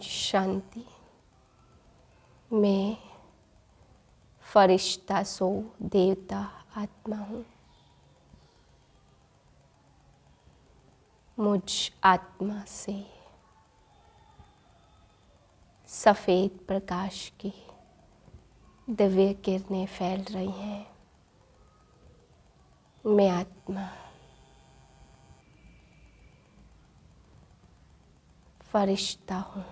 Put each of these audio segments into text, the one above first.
शांति। मैं फरिश्ता सो देवता आत्मा हूँ। मुझ आत्मा से सफ़ेद प्रकाश की दिव्य किरणें फैल रही हैं। मैं आत्मा फरिश्ता हूँ।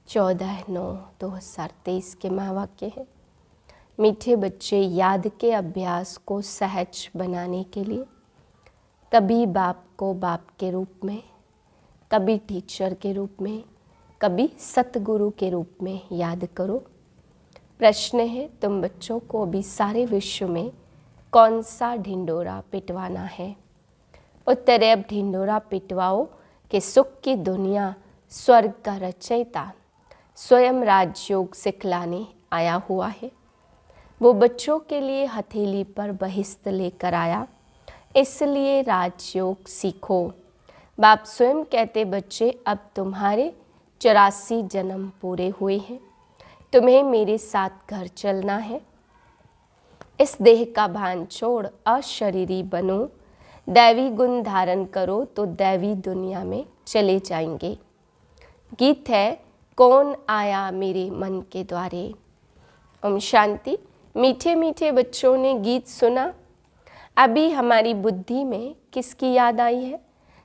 चौदह 9/2023 के महावाक्य हैं। मीठे बच्चे, याद के अभ्यास को सहज बनाने के लिए कभी बाप को बाप के रूप में, कभी टीचर के रूप में, कभी सतगुरु के रूप में याद करो। प्रश्न है, तुम बच्चों को अभी सारे विश्व में कौन सा ढिंडोरा पिटवाना है? उत्तर है, अब ढिंडोरा पिटवाओ कि सुख की दुनिया स्वर्ग का रचयिता स्वयं राजयोग सिखलाने आया हुआ है। वो बच्चों के लिए हथेली पर बहिश्त लेकर आया, इसलिए राजयोग सीखो। बाप स्वयं कहते, बच्चे अब तुम्हारे 84 जन्म पूरे हुए हैं, तुम्हें मेरे साथ घर चलना है। इस देह का भान छोड़ अशरीरी बनो, दैवी गुण धारण करो तो दैवी दुनिया में चले जाएंगे। गीत है, कौन आया मेरे मन के द्वारे। ओम शांति। मीठे मीठे बच्चों ने गीत सुना। अभी हमारी बुद्धि में किसकी याद आई है?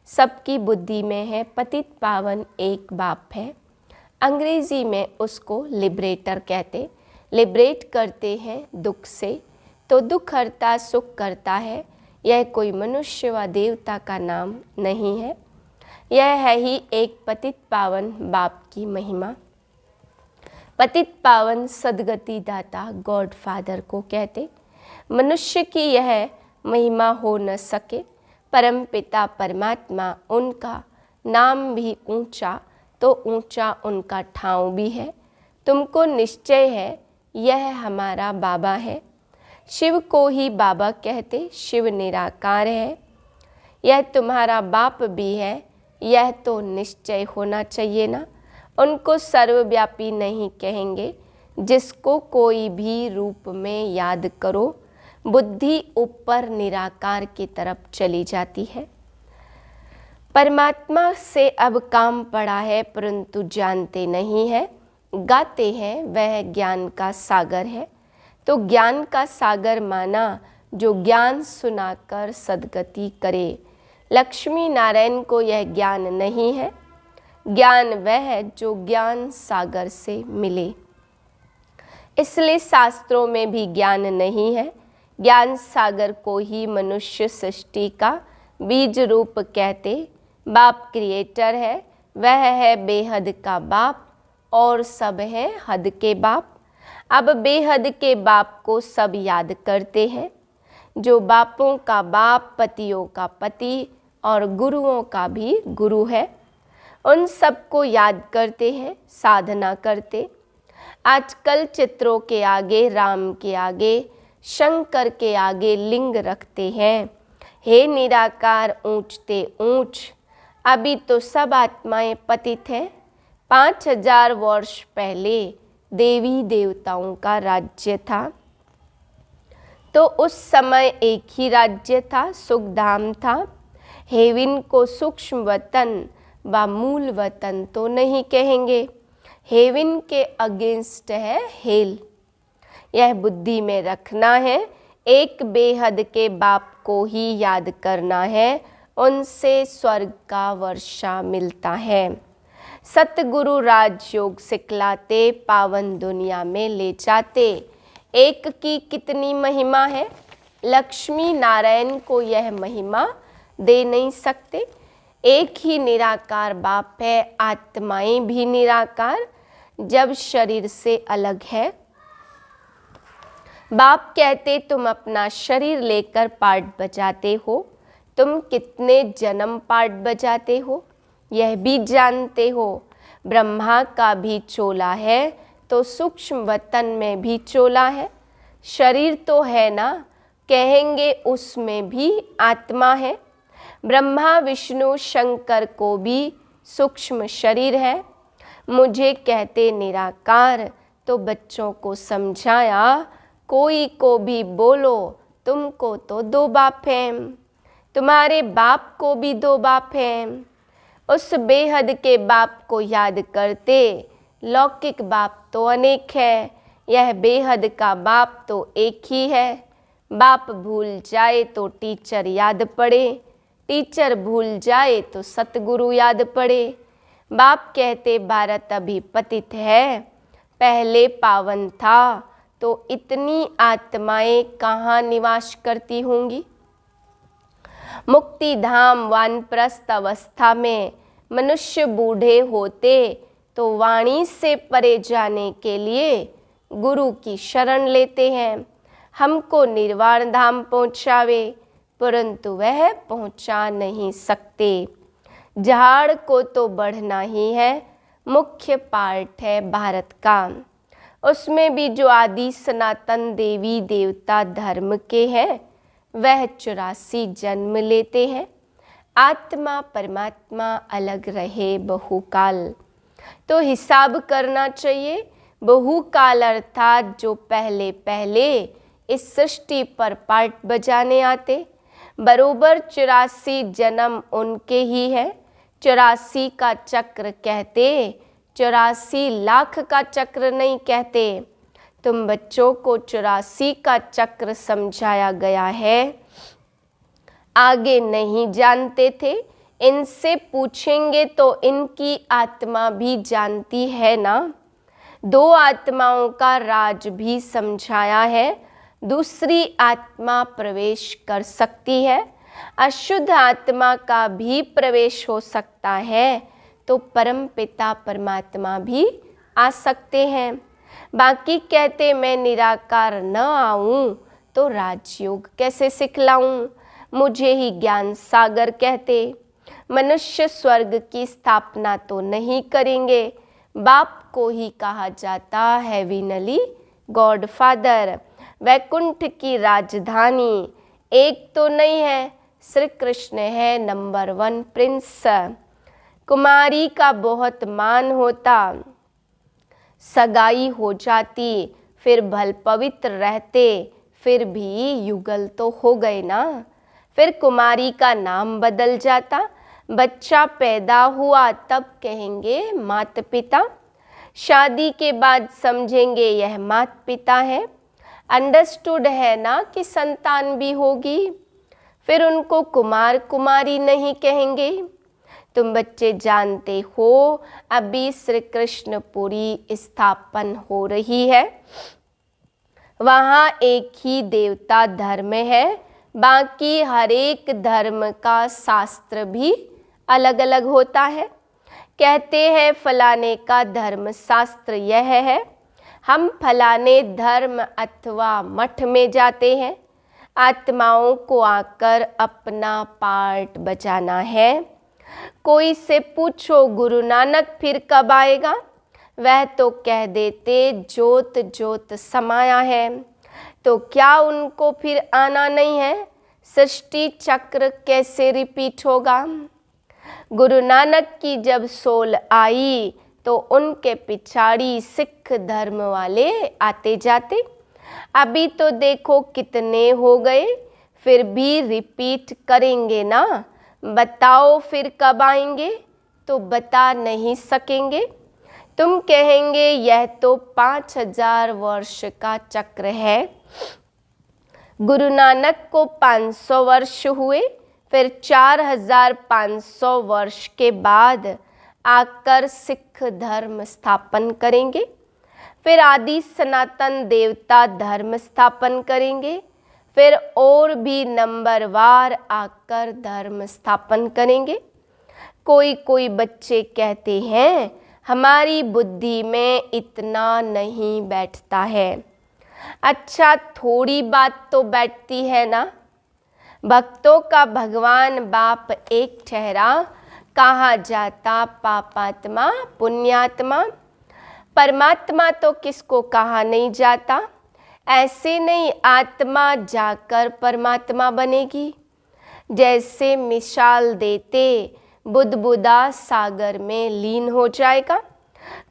सबकी बुद्धि में है पतित पावन एक बाप है। अंग्रेजी में उसको लिबरेटर कहते। लिबरेट करते हैं दुख से, तो दुख हरता सुख करता है। यह कोई मनुष्य व देवता का नाम नहीं है, यह है ही एक पतित पावन बाप की महिमा। पतित पावन सदगति दाता गॉड फादर को कहते। मनुष्य की यह महिमा हो न सके, परम पिता परमात्मा उनका नाम भी ऊंचा, तो ऊंचा उनका ठाव भी है। तुमको निश्चय है यह हमारा बाबा है। शिव को ही बाबा कहते, शिव निराकार है। यह तुम्हारा बाप भी है, यह तो निश्चय होना चाहिए ना। उनको सर्वव्यापी नहीं कहेंगे, जिसको कोई भी रूप में याद करो बुद्धि ऊपर निराकार की तरफ चली जाती है। परमात्मा से अब काम पड़ा है, परंतु जानते नहीं है। गाते हैं वह ज्ञान का सागर है, तो ज्ञान का सागर माना जो ज्ञान सुनाकर सदगति करे। लक्ष्मी नारायण को यह ज्ञान नहीं है। ज्ञान वह है जो ज्ञान सागर से मिले, इसलिए शास्त्रों में भी ज्ञान नहीं है। ज्ञान सागर को ही मनुष्य सृष्टि का बीज रूप कहते। बाप क्रिएटर है, वह है बेहद का बाप और सब है हद के बाप। अब बेहद के बाप को सब याद करते हैं, जो बापों का बाप, पतियों का पति और गुरुओं का भी गुरु है। उन सबको याद करते हैं, साधना करते। आजकल चित्रों के आगे, राम के आगे, शंकर के आगे लिंग रखते हैं। हे निराकार ऊंचते ऊंच, अभी तो सब आत्माएं पतित हैं। 5000 वर्ष पहले देवी देवताओं का राज्य था, तो उस समय एक ही राज्य था, सुखधाम था। हेवन को सूक्ष्म वतन व मूल वतन तो नहीं कहेंगे। हेवन के अगेंस्ट है हेल। यह बुद्धि में रखना है। एक बेहद के बाप को ही याद करना है, उनसे स्वर्ग का वर्षा मिलता है। सतगुरु राजयोग सिखलाते, पावन दुनिया में ले जाते। एक की कितनी महिमा है, लक्ष्मी नारायण को यह महिमा दे नहीं सकते। एक ही निराकार बाप है, आत्माएं भी निराकार, जब शरीर से अलग है। बाप कहते, तुम अपना शरीर लेकर पार्ट बजाते हो, तुम कितने जन्म पार्ट बजाते हो यह भी जानते हो। ब्रह्मा का भी चोला है, तो सूक्ष्म वतन में भी चोला है। शरीर तो है ना, कहेंगे उसमें भी आत्मा है। ब्रह्मा विष्णु शंकर को भी सूक्ष्म शरीर है। मुझे कहते निराकार, तो बच्चों को समझाया, कोई को भी बोलो, तुमको तो दो बाप हैं, तुम्हारे बाप को भी दो बाप हैं। उस बेहद के बाप को याद करते, लौकिक बाप तो अनेक है, यह बेहद का बाप तो एक ही है। बाप भूल जाए तो टीचर याद पड़े, टीचर भूल जाए तो सतगुरु याद पड़े। बाप कहते भारत अभी पतित है, पहले पावन था, तो इतनी आत्माएं कहाँ निवास करती होंगी। मुक्ति धाम वानप्रस्थ अवस्था में मनुष्य बूढ़े होते तो वाणी से परे जाने के लिए गुरु की शरण लेते हैं, हमको निर्वाण धाम पहुँचावे, परंतु वह पहुँचा नहीं सकते। झाड़ को तो बढ़ना ही है, मुख्य पार्ट है भारत का। उसमें भी जो आदि सनातन देवी देवता धर्म के हैं वह 84 जन्म लेते हैं। आत्मा परमात्मा अलग रहे बहुकाल, तो हिसाब करना चाहिए। बहुकाल अर्थात जो पहले पहले इस सृष्टि पर पार्ट बजाने आते, बरोबर 84 जन्म उनके ही है। 84 का चक्र कहते, 84 लाख का चक्र नहीं कहते। तुम बच्चों को 84 का चक्र समझाया गया है, आगे नहीं जानते थे, इनसे पूछेंगे तो इनकी आत्मा भी जानती है ना। दो आत्माओं का राज भी समझाया है, दूसरी आत्मा प्रवेश कर सकती है, अशुद्ध आत्मा का भी प्रवेश हो सकता है, तो परम पिता परमात्मा भी आ सकते हैं। बाकी कहते मैं निराकार न आऊं तो राजयोग कैसे सिखलाऊं, मुझे ही ज्ञान सागर कहते। मनुष्य स्वर्ग की स्थापना तो नहीं करेंगे, बाप को ही कहा जाता हेविनली गॉड फादर। वैकुंठ की राजधानी एक तो नहीं है, श्री कृष्ण है नंबर 1 प्रिंस। कुमारी का बहुत मान होता, सगाई हो जाती, फिर भल पवित्र रहते, फिर भी युगल तो हो गए ना। फिर कुमारी का नाम बदल जाता, बच्चा पैदा हुआ तब कहेंगे माता पिता, शादी के बाद समझेंगे यह माता पिता है। अंडरस्टूड है ना कि संतान भी होगी, फिर उनको कुमार कुमारी नहीं कहेंगे। तुम बच्चे जानते हो अभी श्री कृष्णपुरी स्थापन हो रही है, वहाँ एक ही देवता धर्म है, बाकी हर एक धर्म का शास्त्र भी अलग अलग होता है। कहते हैं फलाने का धर्म शास्त्र यह है, हम फलाने धर्म अथवा मठ में जाते हैं, आत्माओं को आकर अपना पार्ट बजाना है। कोई से पूछो गुरु नानक फिर कब आएगा, वह तो कह देते जोत जोत समाया है, तो क्या उनको फिर आना नहीं है। सृष्टि चक्र कैसे रिपीट होगा। गुरु नानक की जब सोल आई तो उनके पिछाड़ी सिख धर्म वाले आते जाते, अभी तो देखो कितने हो गए, फिर भी रिपीट करेंगे ना। बताओ फिर कब आएंगे, तो बता नहीं सकेंगे। तुम कहेंगे यह तो 5000 वर्ष का चक्र है। गुरु नानक को 500 वर्ष हुए, फिर 4500 वर्ष के बाद आकर सिख धर्म स्थापन करेंगे, फिर आदि सनातन देवता धर्म स्थापन करेंगे, फिर और भी नंबरवार आकर धर्म स्थापन करेंगे। कोई कोई बच्चे कहते हैं हमारी बुद्धि में इतना नहीं बैठता है। अच्छा, थोड़ी बात तो बैठती है ना। भक्तों का भगवान बाप एक ठहरा, कहा जाता पापात्मा पुण्यात्मा। परमात्मा तो किसको कहा नहीं जाता। ऐसे नहीं आत्मा जाकर परमात्मा बनेगी। जैसे मिसाल देते बुदबुदा सागर में लीन हो जाएगा।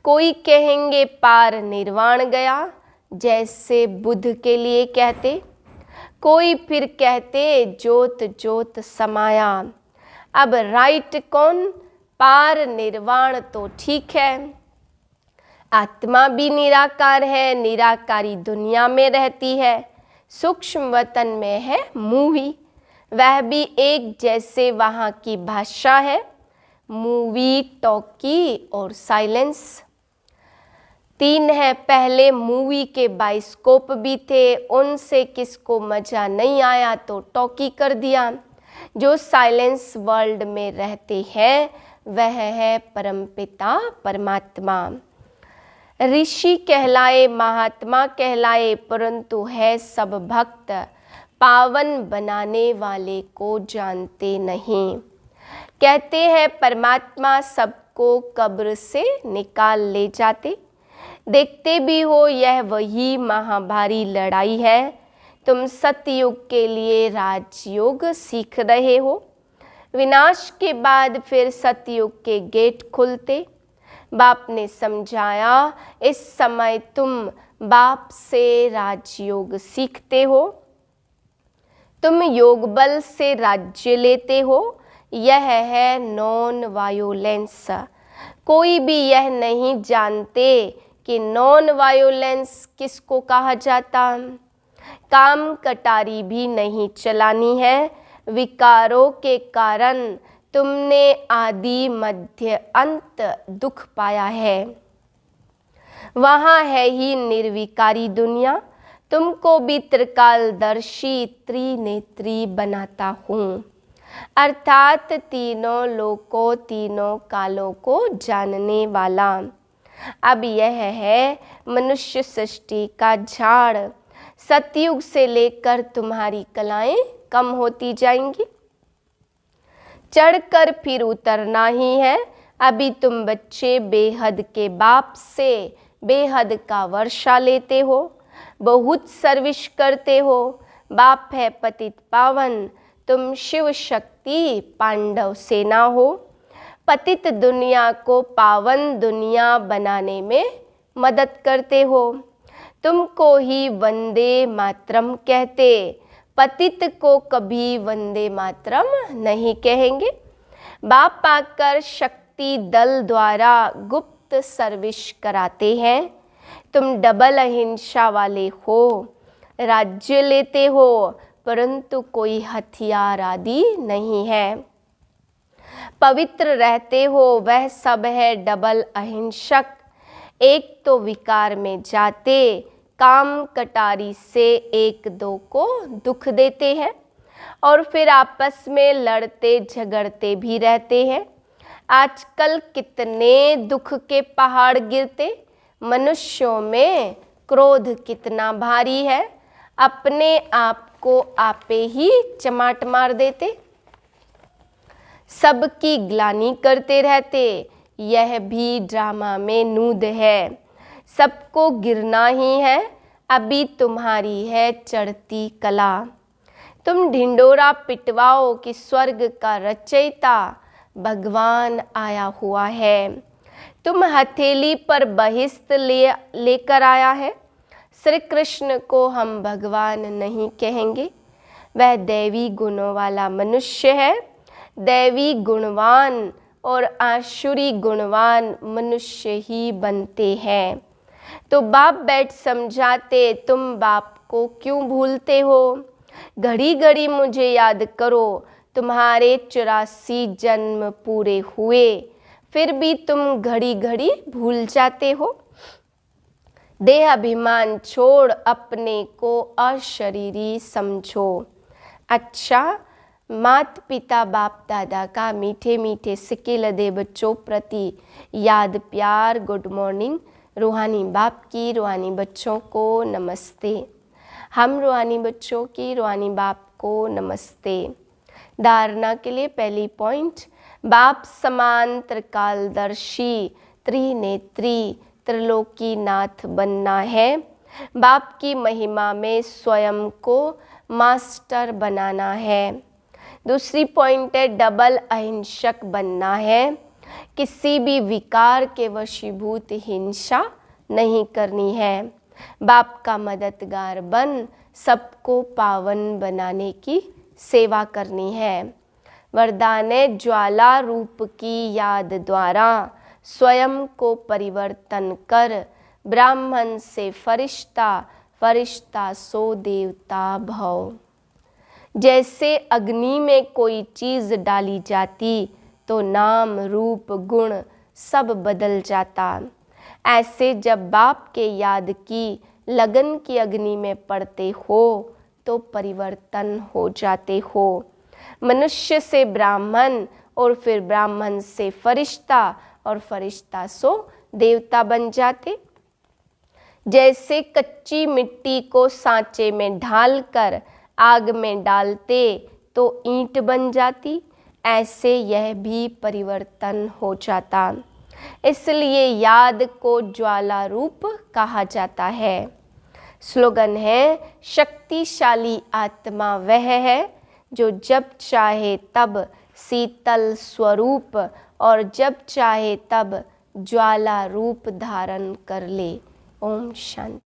कोई कहेंगे पार निर्वाण गया, जैसे बुद्ध के लिए कहते। कोई फिर कहते ज्योत ज्योत समाया। अब राइट कौन? पार निर्वाण तो ठीक है, आत्मा भी निराकार है, निराकारी दुनिया में रहती है, सूक्ष्म वतन में है मूवी, वह भी एक जैसे वहाँ की भाषा है, मूवी, टॉकी और साइलेंस। 3 है। पहले मूवी के बाइस्कोप भी थे, उनसे किसको मजा नहीं आया तो टॉकी कर दिया। जो साइलेंस वर्ल्ड में रहते हैं वह है परमपिता परमात्मा। ऋषि कहलाए, महात्मा कहलाए, परंतु है सब भक्त, पावन बनाने वाले को जानते नहीं। कहते हैं परमात्मा सबको कब्र से निकाल ले जाते। देखते भी हो यह वही महाभारी लड़ाई है। तुम सतयुग के लिए राजयोग सीख रहे हो, विनाश के बाद फिर सतयुग के गेट खुलते। बाप ने समझाया इस समय तुम बाप से राजयोग सीखते हो, तुम योग बल से राज्य लेते हो। यह है नॉन वायोलेंस। कोई भी यह नहीं जानते कि नॉन वायोलेंस किसको कहा जाता। काम कटारी भी नहीं चलानी है। विकारों के कारण तुमने आदि मध्य अंत दुख पाया है। वहाँ है ही निर्विकारी दुनिया। तुमको भी त्रिकालदर्शी त्रिनेत्री बनाता हूँ, अर्थात तीनों लोकों तीनों कालों को जानने वाला। अब यह है मनुष्य सृष्टि का झाड़। सतयुग से लेकर तुम्हारी कलाएं कम होती जाएंगी, चढ़कर फिर उतरना ही है। अभी तुम बच्चे बेहद के बाप से बेहद का वर्षा लेते हो, बहुत सर्विस करते हो। बाप है पतित पावन, तुम शिव शक्ति पांडव सेना हो। पतित दुनिया को पावन दुनिया बनाने में मदद करते हो। तुमको ही वंदे मातरम कहते, पतित को कभी वंदे मातरम नहीं कहेंगे। बाप आकर शक्ति दल द्वारा गुप्त सर्विस कराते हैं। तुम डबल अहिंसा वाले हो, राज्य लेते हो, परंतु कोई हथियार आदि नहीं है। पवित्र रहते हो, वह सब है डबल अहिंसक। एक तो विकार में जाते, काम कटारी से एक दो को दुख देते हैं और फिर आपस में लड़ते झगड़ते भी रहते हैं। आजकल कितने दुख के पहाड़ गिरते। मनुष्यों में क्रोध कितना भारी है, अपने आप को आपे ही चमाट मार देते, सबकी ग्लानि करते रहते। यह भी ड्रामा में नूद है, सबको गिरना ही है। अभी तुम्हारी है चढ़ती कला। तुम ढिंडोरा पिटवाओ कि स्वर्ग का रचयिता भगवान आया हुआ है। तुम हथेली पर बहिष्त लेकर आया है। श्री कृष्ण को हम भगवान नहीं कहेंगे, वह दैवी गुणों वाला मनुष्य है। दैवी गुणवान और आसुरी गुणवान मनुष्य ही बनते हैं। तो बाप बैठ समझाते, तुम बाप को क्यों भूलते हो? घड़ी घड़ी मुझे याद करो। तुम्हारे 84 जन्म पूरे हुए, फिर भी तुम घड़ी घड़ी भूल जाते हो। देह अभिमान छोड़ अपने को अशरीरी समझो। अच्छा, मात पिता बाप दादा का मीठे मीठे सिक्के लदे बच्चों प्रति याद प्यार, गुड मॉर्निंग। रूहानी बाप की रूहानी बच्चों को नमस्ते। हम रूहानी बच्चों की रूहानी बाप को नमस्ते। धारणा के लिए पहली पॉइंट, बाप समान त्रिकालदर्शी त्रिनेत्री त्रिलोकीनाथ बनना है। बाप की महिमा में स्वयं को मास्टर बनाना है। दूसरी पॉइंट है डबल अहिंसक बनना है। किसी भी विकार के वशीभूत हिंसा नहीं करनी है। बाप का मददगार बन सबको पावन बनाने की सेवा करनी है। वरदान है ज्वाला रूप की याद द्वारा स्वयं को परिवर्तन कर ब्राह्मण से फरिश्ता, फरिश्ता सो देवता भव। जैसे अग्नि में कोई चीज़ डाली जाती तो नाम रूप गुण सब बदल जाता। ऐसे जब बाप के याद की लगन की अग्नि में पड़ते हो तो परिवर्तन हो जाते हो। मनुष्य से ब्राह्मण और फिर ब्राह्मण से फरिश्ता और फरिश्ता सो देवता बन जाते। जैसे कच्ची मिट्टी को सांचे में ढालकर आग में डालते तो ईंट बन जाती, ऐसे यह भी परिवर्तन हो जाता। इसलिए याद को ज्वाला रूप कहा जाता है। स्लोगन है शक्तिशाली आत्मा वह है जो जब चाहे तब शीतल स्वरूप और जब चाहे तब ज्वाला रूप धारण कर ले। ओम शांति।